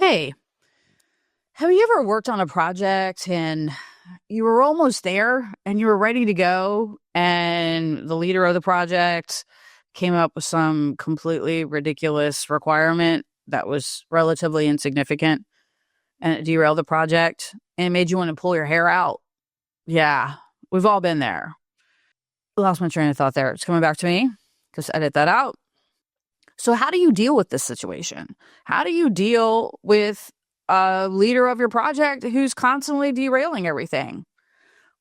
Hey, have you ever worked on a project and you were almost there and you were ready to go, and the leader of the project came up with some completely ridiculous requirement that was relatively insignificant, and it derailed the project and it made you want to pull your hair out? Yeah, we've all been there. Lost my train of thought there. It's coming back to me. Just edit that out. So how do you deal with this situation? How do you deal with a leader of your project who's constantly derailing everything?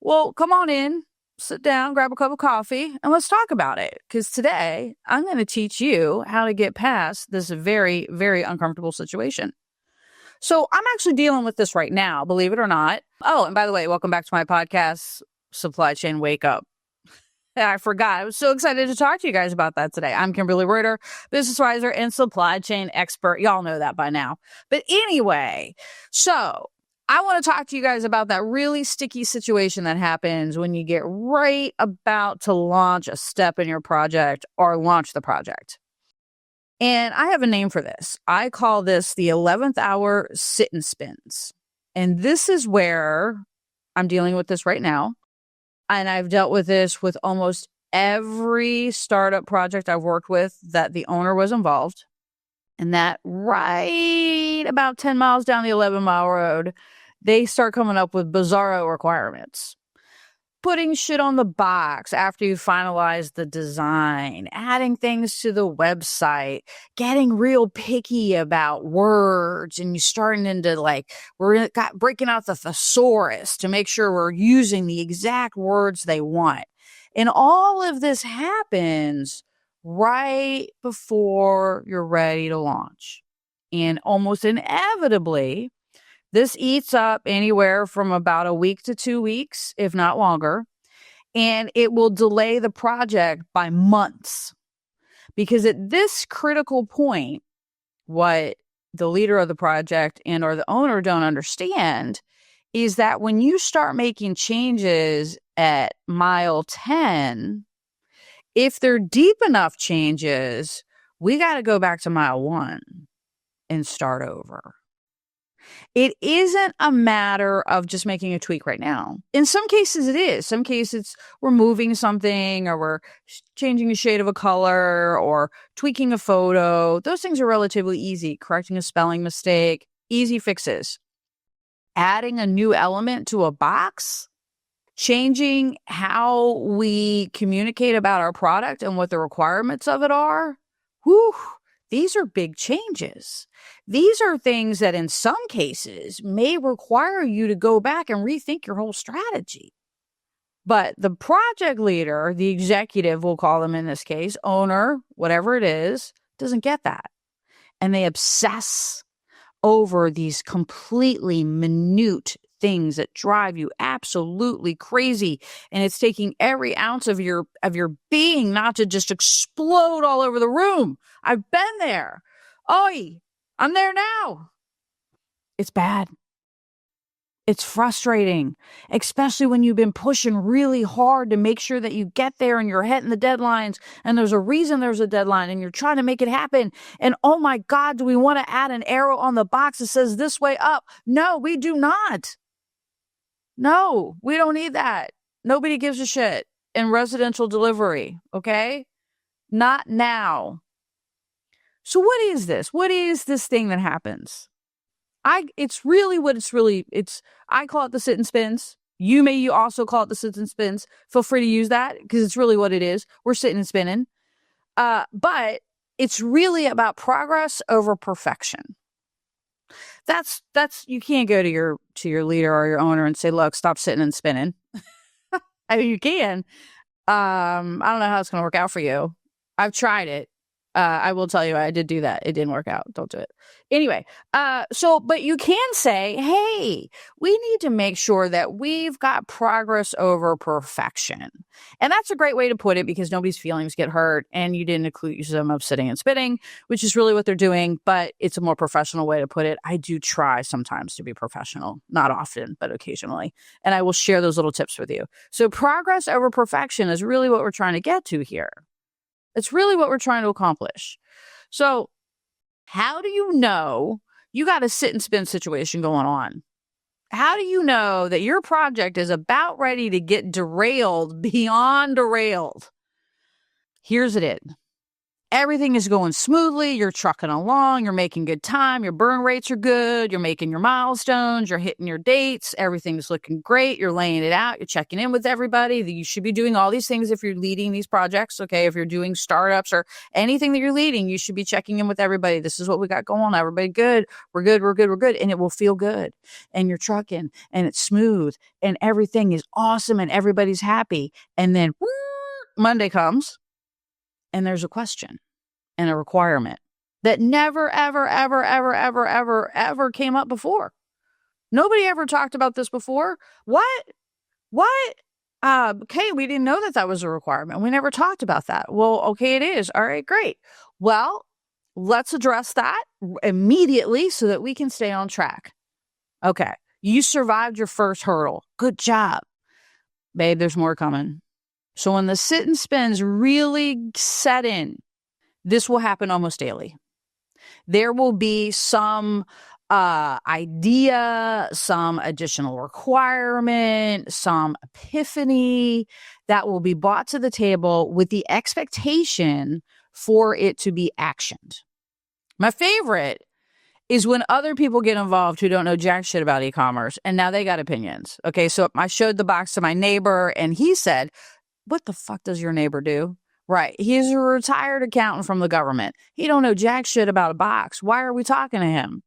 Well, come on in, sit down, grab a cup of coffee, and let's talk about it. Because today I'm going to teach you how to get past this very, very uncomfortable situation. So I'm actually dealing with this right now, believe it or not. Oh, and by the way, welcome back to my podcast, Supply Chain Wake Up. I forgot. I was so excited to talk to you guys about that today. I'm Kimberly Reuter, business advisor and supply chain expert. Y'all know that by now. But anyway, so I want to talk to you guys about that really sticky situation that happens when you get right about to launch a step in your project or launch the project. And I have a name for this. I call this the 11th hour sit and spins. And this is where I'm dealing with this right now. And I've dealt with this with almost every startup project I've worked with that the owner was involved. And that right about 10 miles down the 11-mile road, they start coming up with bizarro requirements. Putting shit on the box after you finalize the design, adding things to the website, getting real picky about words, and you starting into breaking out the thesaurus to make sure we're using the exact words they want. And all of this happens right before you're ready to launch. And almost inevitably, this eats up anywhere from about a week to 2 weeks, if not longer, and it will delay the project by months. Because at this critical point, what the leader of the project and or the owner don't understand is that when you start making changes at mile 10, if they're deep enough changes, we got to go back to mile 1 and start over. It isn't a matter of just making a tweak right now. In some cases, it is. Some cases, we're moving something or we're changing a shade of a color or tweaking a photo. Those things are relatively easy. Correcting a spelling mistake, easy fixes. Adding a new element to a box, changing how we communicate about our product and what the requirements of it are. Whew. These are big changes. These are things that in some cases may require you to go back and rethink your whole strategy. But the project leader, the executive, we'll call them in this case, owner, whatever it is, doesn't get that. And they obsess over these completely minute things that drive you absolutely crazy. And it's taking every ounce of your being not to just explode all over the room. I've been there. Oi, I'm there now. It's bad. It's frustrating, especially when you've been pushing really hard to make sure that you get there and you're hitting the deadlines and there's a reason there's a deadline and you're trying to make it happen. And oh my God, do we want to add an arrow on the box that says this way up? No, we do not. No, we don't need that. Nobody gives a shit in residential delivery, okay? Not now. So what is this? What is this thing that happens? I call it the sit and spins. You also call it the sits and spins. Feel free to use that because it's really what it is. We're sitting and spinning. But it's really about progress over perfection. That's you can't go to your leader or your owner and say, look, stop sitting and spinning. I mean, you can. I don't know how it's going to work out for you. I've tried it. I will tell you, I did do that. It didn't work out. Don't do it. Anyway, but you can say, hey, we need to make sure that we've got progress over perfection. And that's a great way to put it because nobody's feelings get hurt and you didn't accuse them of sitting and spitting, which is really what they're doing, but it's a more professional way to put it. I do try sometimes to be professional, not often, but occasionally. And I will share those little tips with you. So progress over perfection is really what we're trying to get to here. It's really what we're trying to accomplish. So how do you know You got a sit and spin situation going on. How do you know that your project is about ready to get derailed beyond derailed? Here's it. Everything is going smoothly. You're trucking along. You're making good time. Your burn rates are good. You're making your milestones. You're hitting your dates. Everything's looking great. You're laying it out. You're checking in with everybody. You should be doing all these things if you're leading these projects. Okay. If you're doing startups or anything that you're leading, you should be checking in with everybody. This is what we got going on. Everybody good. We're good. We're good. We're good. And it will feel good. And you're trucking and it's smooth and everything is awesome and everybody's happy. And then Monday comes. And there's a question and a requirement that never, ever, ever, ever, ever, ever, ever came up before. Nobody ever talked about this before. What? Okay, we didn't know that was a requirement. We never talked about that. Well, okay, it is. All right, great. Well, let's address that immediately so that we can stay on track. Okay, you survived your first hurdle. Good job. Babe, there's more coming. So when the sit and spins really set in, this will happen almost daily. There will be some idea, some additional requirement, some epiphany that will be brought to the table with the expectation for it to be actioned. My favorite is when other people get involved who don't know jack shit about e-commerce, and now they got opinions. Okay, so I showed the box to my neighbor, and he said, "What the fuck does your neighbor do?" Right. He's a retired accountant from the government. He don't know jack shit about a box. Why are we talking to him?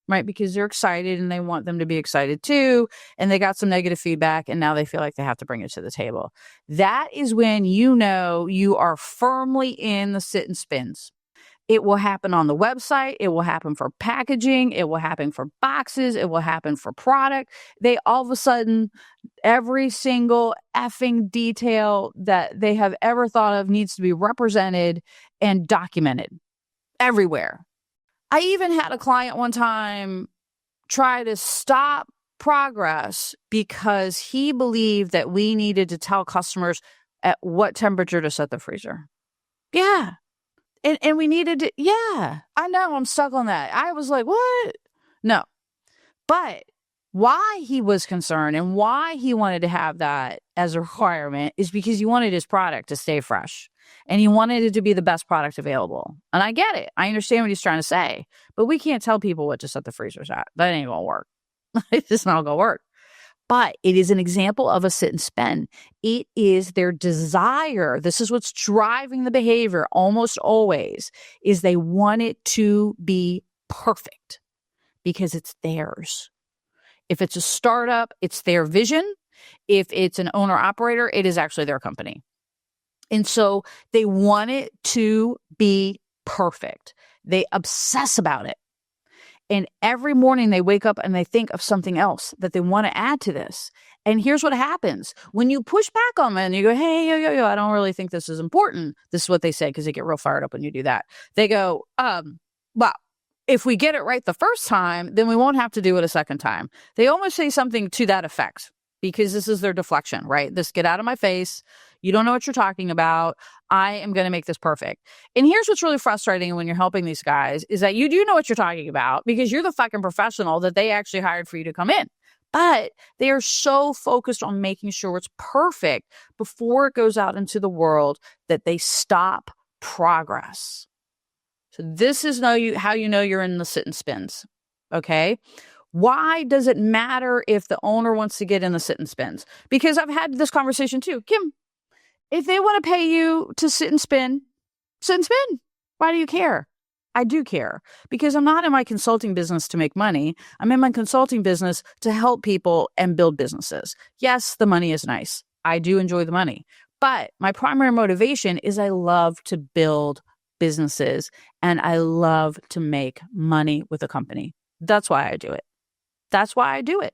Right. Because they're excited and they want them to be excited too. And they got some negative feedback and now they feel like they have to bring it to the table. That is when you know you are firmly in the sit and spins. It will happen on the website. It will happen for packaging. It will happen for boxes. It will happen for product. They all of a sudden, every single effing detail that they have ever thought of needs to be represented and documented everywhere. I even had a client one time try to stop progress because he believed that we needed to tell customers at what temperature to set the freezer. Yeah. And we needed to, yeah, I know, I'm stuck on that. I was like, what? No. But why he was concerned and why he wanted to have that as a requirement is because he wanted his product to stay fresh and he wanted it to be the best product available. And I get it. I understand what he's trying to say, but we can't tell people what to set the freezers at. That ain't gonna work. It's just not gonna work. But it is an example of a sit and spin. It is their desire. This is what's driving the behavior almost always, is they want it to be perfect because it's theirs. If it's a startup, it's their vision. If it's an owner operator, it is actually their company. And so they want it to be perfect. They obsess about it. And every morning they wake up and they think of something else that they want to add to this. And here's what happens. When you push back on them and you go, hey, yo, I don't really think this is important. This is what they say because they get real fired up when you do that. They go, well, if we get it right the first time, then we won't have to do it a second time. They almost say something to that effect because this is their deflection, right? This get out of my face. You don't know what you're talking about. I am going to make this perfect. And here's what's really frustrating when you're helping these guys is that you do know what you're talking about because you're the fucking professional that they actually hired for you to come in. But they are so focused on making sure it's perfect before it goes out into the world that they stop progress. So this is how you know you're in the sit and spins. Okay. Why does it matter if the owner wants to get in the sit and spins? Because I've had this conversation too. Kim, if they want to pay you to sit and spin. Why do you care? I do care because I'm not in my consulting business to make money. I'm in my consulting business to help people and build businesses. Yes, the money is nice. I do enjoy the money. But my primary motivation is I love to build businesses and I love to make money with a company. That's why I do it. That's why I do it.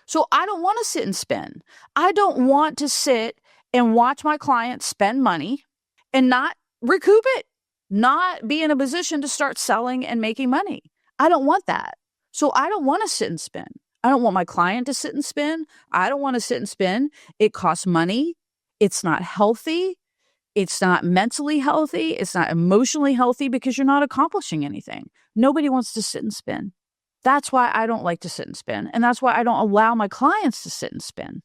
So I don't want to sit and spin. I don't want to sit and watch my clients spend money and not recoup it, not be in a position to start selling and making money. I don't want that. So I don't want to sit and spin. I don't want my client to sit and spin. I don't want to sit and spin. It costs money. It's not healthy. It's not mentally healthy. It's not emotionally healthy because you're not accomplishing anything. Nobody wants to sit and spin. That's why I don't like to sit and spin. And that's why I don't allow my clients to sit and spin.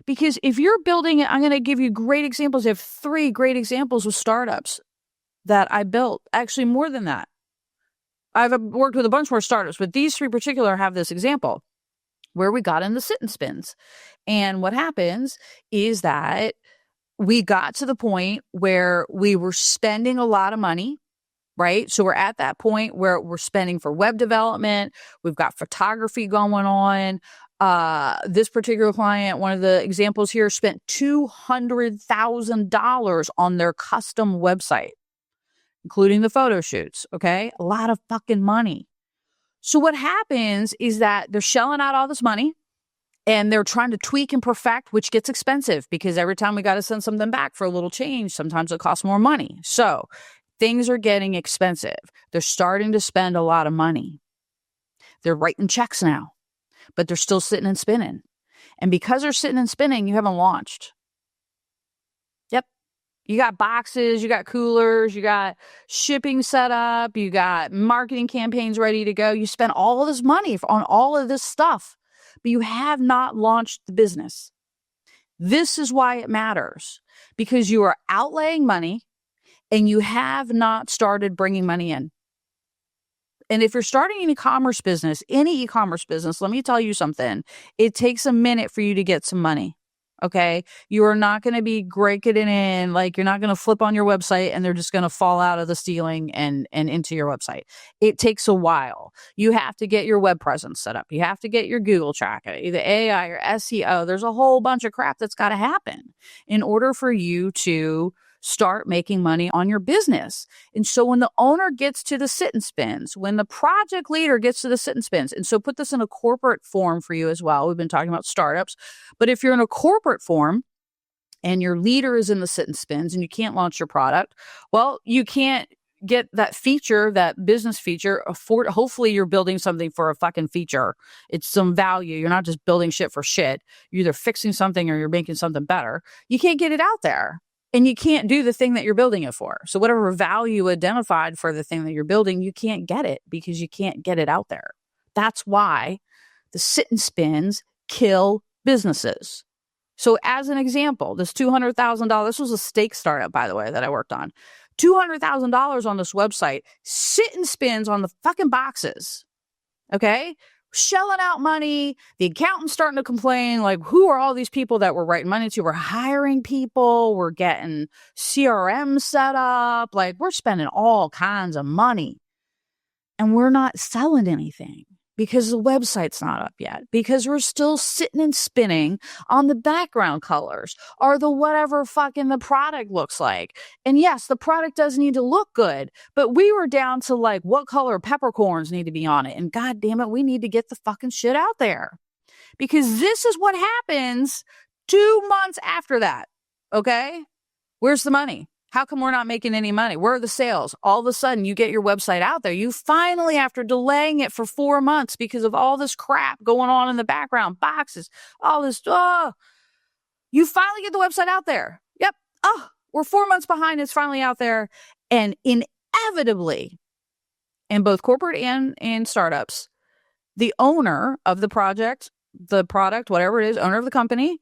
Because if you're building it, I'm going to give you great examples. I have 3 great examples of startups that I built. Actually, more than that. I've worked with a bunch more startups, but these 3 particular have this example where we got in the sit and spins. And what happens is that we got to the point where we were spending a lot of money, right? So we're at that point where we're spending for web development. We've got photography going on. This particular client, one of the examples here, spent $200,000 on their custom website, including the photo shoots. Okay. A lot of fucking money. So what happens is that they're shelling out all this money and they're trying to tweak and perfect, which gets expensive because every time we got to send something back for a little change, sometimes it costs more money. So things are getting expensive. They're starting to spend a lot of money. They're writing checks now, but they're still sitting and spinning. And because they're sitting and spinning, you haven't launched. Yep. You got boxes, you got coolers, you got shipping set up, you got marketing campaigns ready to go. You spent all of this money on all of this stuff, but you have not launched the business. This is why it matters, because you are outlaying money and you have not started bringing money in. And if you're starting an e-commerce business, any e-commerce business, let me tell you something. It takes a minute for you to get some money. Okay. You are not going to be breaking it in. Like, you're not going to flip on your website and they're just going to fall out of the ceiling and into your website. It takes a while. You have to get your web presence set up. You have to get your Google tracker, either AI or SEO. There's a whole bunch of crap that's got to happen in order for you to start making money on your business. And so when the owner gets to the sit and spins, when the project leader gets to the sit and spins, and so put this in a corporate form for you as well. We've been talking about startups, but if you're in a corporate form and your leader is in the sit and spins and you can't launch your product, well, you can't get that feature, that business feature. Hopefully you're building something for a fucking feature. It's some value. You're not just building shit for shit. You're either fixing something or you're making something better. You can't get it out there. And you can't do the thing that you're building it for. So whatever value identified for the thing that you're building, you can't get it because you can't get it out there. That's why the sit and spins kill businesses. So as an example, this $200,000, this was a steak startup, by the way, that I worked on. $200,000 on this website, sit and spins on the fucking boxes. Okay? Shelling out money. The accountant's starting to complain, like, who are all these people that we're writing money to? We're hiring people. We're getting CRM set up. Like, we're spending all kinds of money. And we're not selling anything because the website's not up yet. Because we're still sitting and spinning on the background colors or the whatever fucking the product looks like. And yes, the product does need to look good, but we were down to like what color peppercorns need to be on it. And God damn it, we need to get the fucking shit out there, because this is what happens 2 months after that. Okay. Where's the money? How come we're not making any money? Where are the sales? All of a sudden, you get your website out there. You finally, after delaying it for 4 months because of all this crap going on in the background, boxes, all this, you finally get the website out there. Yep. Oh, we're 4 months behind. It's finally out there. And inevitably, in both corporate and startups, the owner of the project, the product, whatever it is, owner of the company,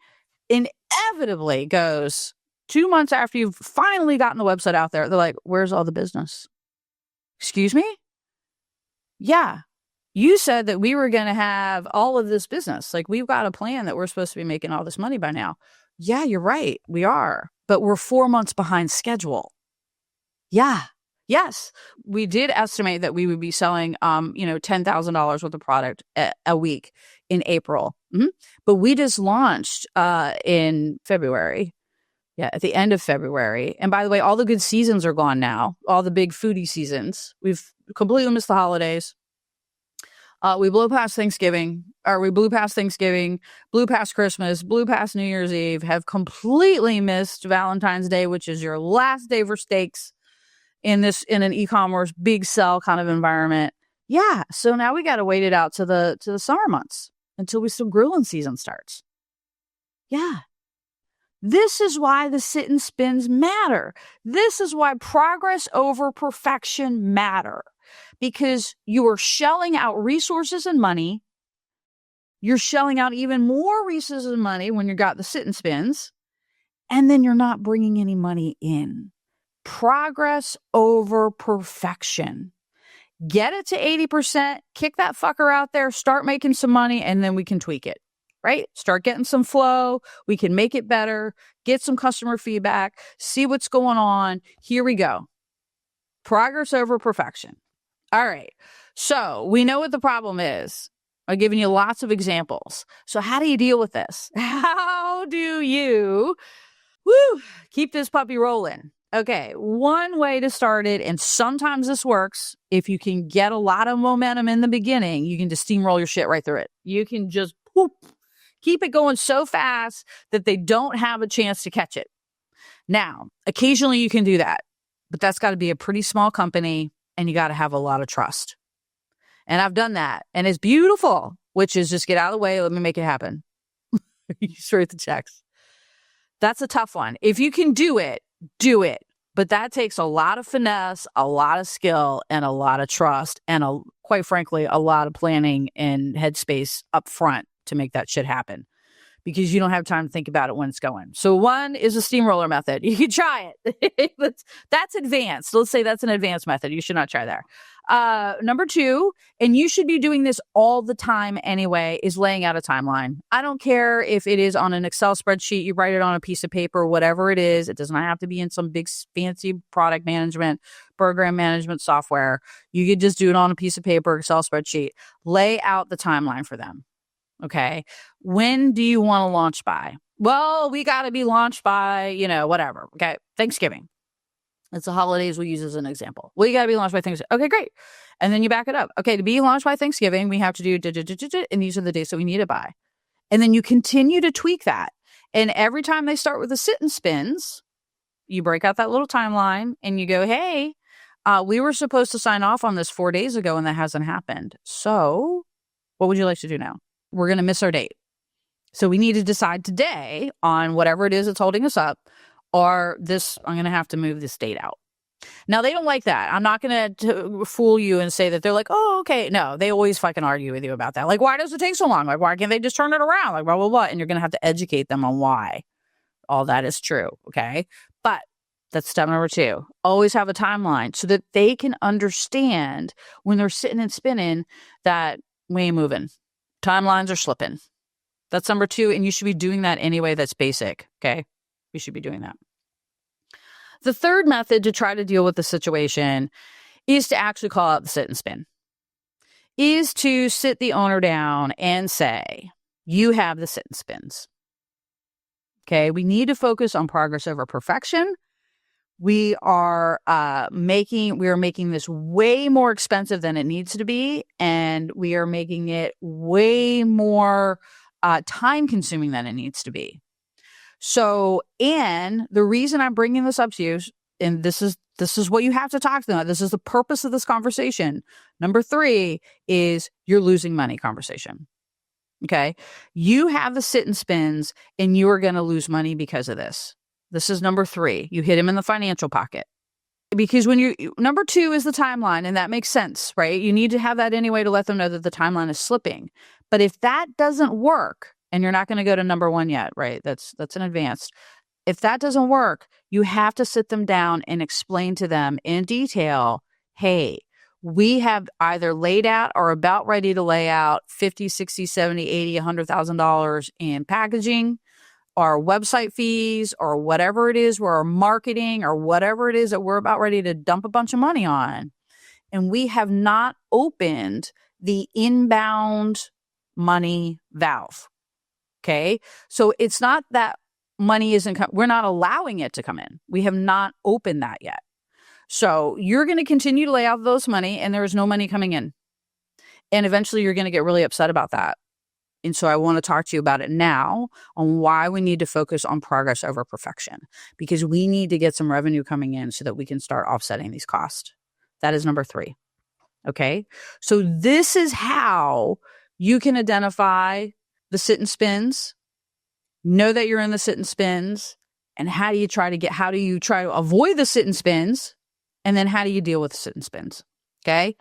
inevitably goes, 2 months after you've finally gotten the website out there, they're like, where's all the business? Excuse me? Yeah. You said that we were going to have all of this business. Like, we've got a plan that we're supposed to be making all this money by now. Yeah, you're right. We are. But we're 4 months behind schedule. Yeah. Yes. We did estimate that we would be selling, $10,000 worth of product a week in April. Mm-hmm. But we just launched in February. Yeah, at the end of February. And by the way, all the good seasons are gone now. All the big foodie seasons. We've completely missed the holidays. We blew past Thanksgiving, blew past Christmas, blew past New Year's Eve, have completely missed Valentine's Day, which is your last day for steaks in an e-commerce big sell kind of environment. Yeah, so now we got to wait it out to the summer months until some grilling season starts. Yeah. This is why the sit and spins matter. This is why progress over perfection matter, because you are shelling out resources and money. You're shelling out even more resources and money when you got the sit and spins, and then you're not bringing any money in. Progress over perfection. Get it to 80%, kick that fucker out there, start making some money, and then we can tweak it, right? Start getting some flow. We can make it better, get some customer feedback, see what's going on. Here we go. Progress over perfection. All right. So we know what the problem is. I've given you lots of examples. So how do you deal with this? How do you keep this puppy rolling? Okay, one way to start it, and sometimes this works, if you can get a lot of momentum in the beginning, you can just steamroll your shit right through it. You can just keep it going so fast that they don't have a chance to catch it. Now, occasionally you can do that, but that's got to be a pretty small company, and you got to have a lot of trust. And I've done that, and it's beautiful, which is just get out of the way, let me make it happen. You just write the checks. That's a tough one. If you can do it, do it. But that takes a lot of finesse, a lot of skill, and a lot of trust, and quite frankly, a lot of planning and headspace up front to make that shit happen, because you don't have time to think about it when it's going. So one is a steamroller method. You can try it. That's advanced. Let's say that's an advanced method. You should not try there. Number two, and you should be doing this all the time anyway, is laying out a timeline. I don't care if it is on an Excel spreadsheet, you write it on a piece of paper, whatever it is. It does not have to be in some big fancy product management, program management software. You could just do it on a piece of paper, Excel spreadsheet. Lay out the timeline for them. Okay. When do you want to launch by? Well, we got to be launched by, whatever. Okay. Thanksgiving. It's the holidays we use as an example. Well, you got to be launched by Thanksgiving. Okay, great. And then you back it up. Okay, to be launched by Thanksgiving, we have to do, and these are the days that we need it by. And then you continue to tweak that. And every time they start with the sit and spins, you break out that little timeline and you go, hey, we were supposed to sign off on this 4 days ago and that hasn't happened. So what would you like to do now? We're going to miss our date. So we need to decide today on whatever it is that's holding us up, or I'm going to have to move this date out. Now, they don't like that. I'm not going to fool you and say that they're like, oh, okay. No, they always fucking argue with you about that. Like, why does it take so long? Like, why can't they just turn it around? Like, blah, blah, blah. And you're going to have to educate them on why all that is true. Okay. But that's step number two. Always have a timeline so that they can understand when they're sitting and spinning that we ain't moving. Timelines are slipping. That's number two. And you should be doing that anyway. That's basic. Okay. You should be doing that. The third method to try to deal with the situation is to actually call out the sit and spin. Is to sit the owner down and say, you have the sit and spins. Okay. We need to focus on progress over perfection. We are making this way more expensive than it needs to be, and we are making it way more time consuming than it needs to be. So, and the reason I'm bringing this up to you, and this is what you have to talk to them about. This is the purpose of this conversation. Number three is you're losing money conversation. Okay. You have the sit and spins and you are going to lose money because of this. This is number three. You hit him in the financial pocket. Because number two is the timeline, and that makes sense, right? You need to have that anyway to let them know that the timeline is slipping. But if that doesn't work, and you're not going to go to number one yet, right? That's an advanced. If that doesn't work, you have to sit them down and explain to them in detail, hey, we have either laid out or about ready to lay out $50, $60, $70, $80, $100,000 in packaging, our website fees, or whatever it is, or our marketing, or whatever it is that we're about ready to dump a bunch of money on. And we have not opened the inbound money valve. Okay. So it's not that money isn't, we're not allowing it to come in. We have not opened that yet. So you're going to continue to lay out those money and there is no money coming in. And eventually you're going to get really upset about that. And so I want to talk to you about it now on why we need to focus on progress over perfection, because we need to get some revenue coming in so that we can start offsetting these costs. That is number three. Okay. So this is how you can identify the sit and spins know that you're in the sit and spins, and how do you try to avoid the sit and spins, and then how do you deal with the sit and spins? Okay.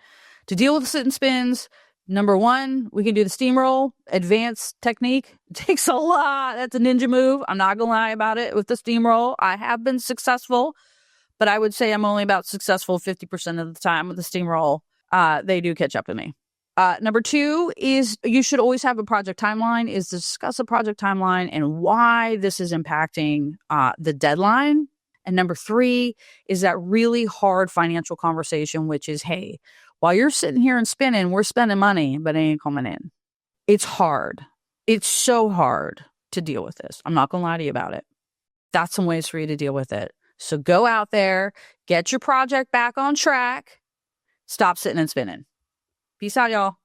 To deal with the sit and spins, number one, we can do the steamroll, advanced technique. It takes a lot. That's a ninja move. I'm not going to lie about it with the steamroll. I have been successful, but I would say I'm only about successful 50% of the time with the steamroll. They do catch up to me. Number two is you should always have a project timeline, is to discuss a project timeline and why this is impacting the deadline. And number three is that really hard financial conversation, which is, hey, while you're sitting here and spinning, we're spending money, but it ain't coming in. It's hard. It's so hard to deal with this. I'm not going to lie to you about it. That's some ways for you to deal with it. So go out there, get your project back on track, stop sitting and spinning. Peace out, y'all.